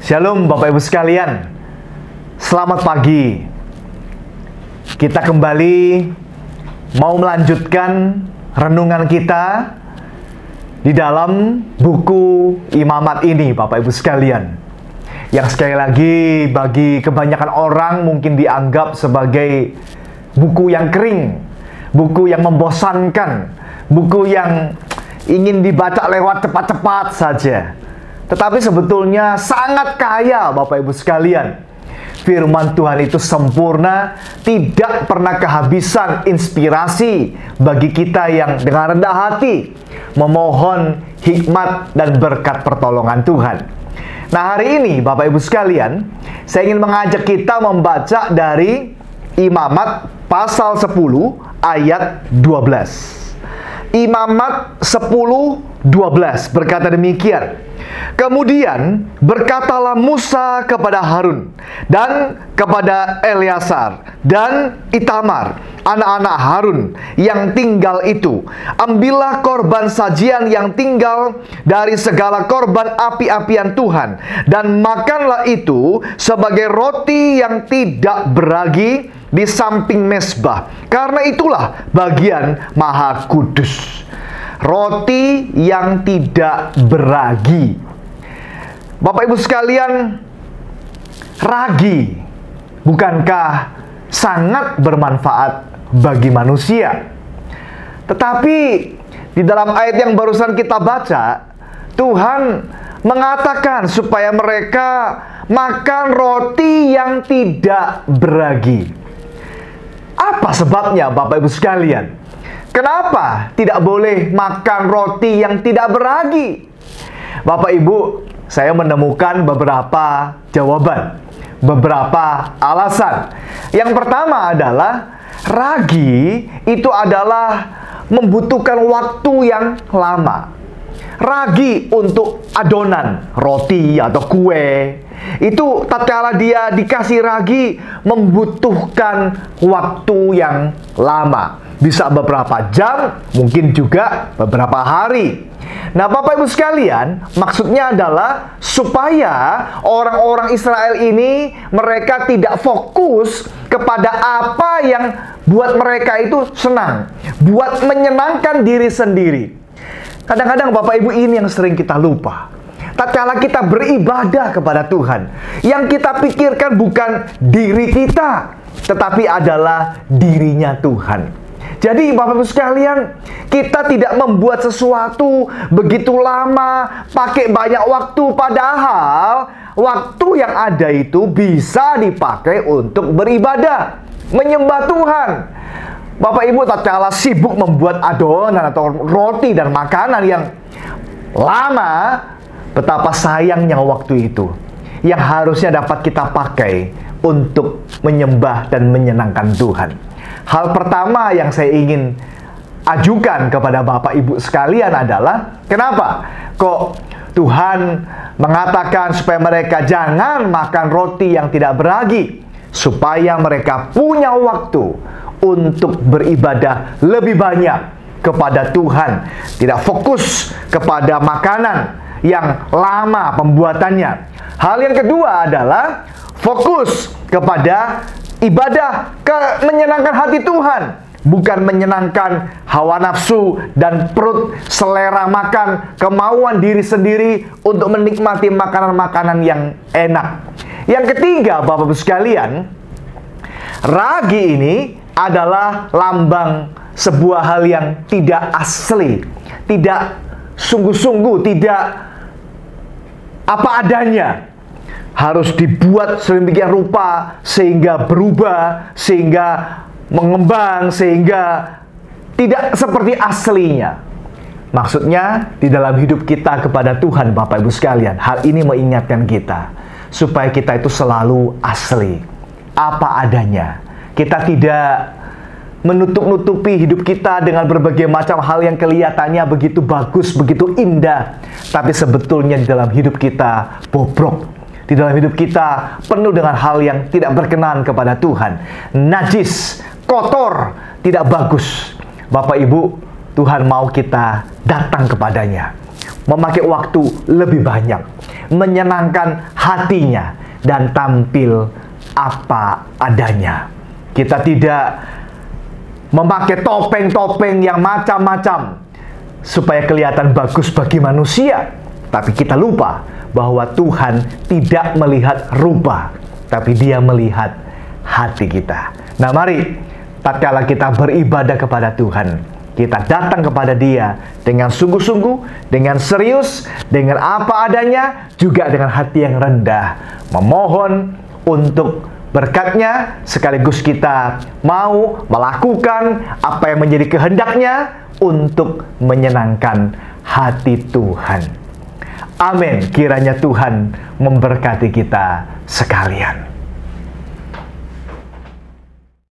Shalom Bapak Ibu sekalian. Selamat pagi. Kita kembali mau melanjutkan renungan kita di dalam buku Imamat ini, Bapak Ibu sekalian. Yang sekali lagi bagi kebanyakan orang mungkin dianggap sebagai buku yang kering, buku yang membosankan, buku yang ingin dibaca lewat cepat-cepat saja. Tetapi sebetulnya sangat kaya, Bapak Ibu sekalian. Firman Tuhan itu sempurna, tidak pernah kehabisan inspirasi bagi kita yang dengan rendah hati memohon hikmat dan berkat pertolongan Tuhan. Nah, hari ini Bapak Ibu sekalian, saya ingin mengajak kita membaca dari Imamat pasal 10 ayat 12. Imamat 10:12 berkata demikian. Kemudian berkatalah Musa kepada Harun dan kepada Eleazar dan Itamar, anak-anak Harun yang tinggal itu, ambillah korban sajian yang tinggal dari segala korban api-apian Tuhan, dan makanlah itu sebagai roti yang tidak beragi di samping mezbah, karena itulah bagian maha kudus. Roti yang tidak beragi. Bapak Ibu sekalian, ragi bukankah sangat bermanfaat bagi manusia? Tetapi di dalam ayat yang barusan kita baca, Tuhan mengatakan supaya mereka makan roti yang tidak beragi. Apa sebabnya, Bapak Ibu sekalian? Kenapa tidak boleh makan roti yang tidak beragi? Bapak Ibu, saya menemukan beberapa jawaban, beberapa alasan. Yang pertama adalah ragi itu adalah membutuhkan waktu yang lama. Ragi untuk adonan roti atau kue itu tatkala dia dikasih ragi membutuhkan waktu yang lama. Bisa beberapa jam, mungkin juga beberapa hari. Nah, Bapak Ibu sekalian, maksudnya adalah supaya orang-orang Israel ini mereka tidak fokus kepada apa yang buat mereka itu senang, buat menyenangkan diri sendiri. Kadang-kadang Bapak Ibu ini yang sering kita lupa. Tatkala kita beribadah kepada Tuhan, yang kita pikirkan bukan diri kita, tetapi adalah dirinya Tuhan. Jadi Bapak Ibu sekalian, kita tidak membuat sesuatu begitu lama, pakai banyak waktu, padahal waktu yang ada itu bisa dipakai untuk beribadah, menyembah Tuhan. Bapak Ibu tatkala sibuk membuat adonan atau roti dan makanan yang lama, betapa sayangnya waktu itu yang harusnya dapat kita pakai untuk menyembah dan menyenangkan Tuhan. Hal pertama yang saya ingin ajukan kepada Bapak Ibu sekalian adalah, kenapa kok Tuhan mengatakan supaya mereka jangan makan roti yang tidak beragi? Supaya mereka punya waktu untuk beribadah lebih banyak kepada Tuhan. Tidak fokus kepada makanan yang lama pembuatannya. Hal yang kedua adalah fokus kepada ibadah, menyenangkan hati Tuhan, bukan menyenangkan hawa nafsu dan perut, selera makan, kemauan diri sendiri untuk menikmati makanan-makanan yang enak. Yang ketiga, Bapak Ibu sekalian, ragi ini adalah lambang sebuah hal yang tidak asli, tidak sungguh-sungguh, tidak apa adanya. Harus dibuat sedemikian rupa sehingga berubah, sehingga mengembang, sehingga tidak seperti aslinya. Maksudnya di dalam hidup kita kepada Tuhan, Bapak Ibu sekalian, hal ini mengingatkan kita supaya kita itu selalu asli, apa adanya. Kita tidak menutup-nutupi hidup kita dengan berbagai macam hal yang kelihatannya begitu bagus, begitu indah, tapi sebetulnya di dalam hidup kita bobrok. Di dalam hidup kita penuh dengan hal yang tidak berkenan kepada Tuhan. Najis, kotor, tidak bagus. Bapak Ibu, Tuhan mau kita datang kepadanya. memakai waktu lebih banyak, menyenangkan hatinya, dan tampil apa adanya. Kita tidak memakai topeng-topeng yang macam-macam supaya kelihatan bagus bagi manusia, tapi kita lupa bahwa Tuhan tidak melihat rupa, tapi Dia melihat hati kita. Nah, mari tatkala kita beribadah kepada Tuhan, kita datang kepada Dia dengan sungguh-sungguh, dengan serius, dengan apa adanya, juga dengan hati yang rendah, memohon untuk berkat-Nya, sekaligus kita mau melakukan apa yang menjadi kehendak-Nya untuk menyenangkan hati Tuhan. Amin. Kiranya Tuhan memberkati kita sekalian.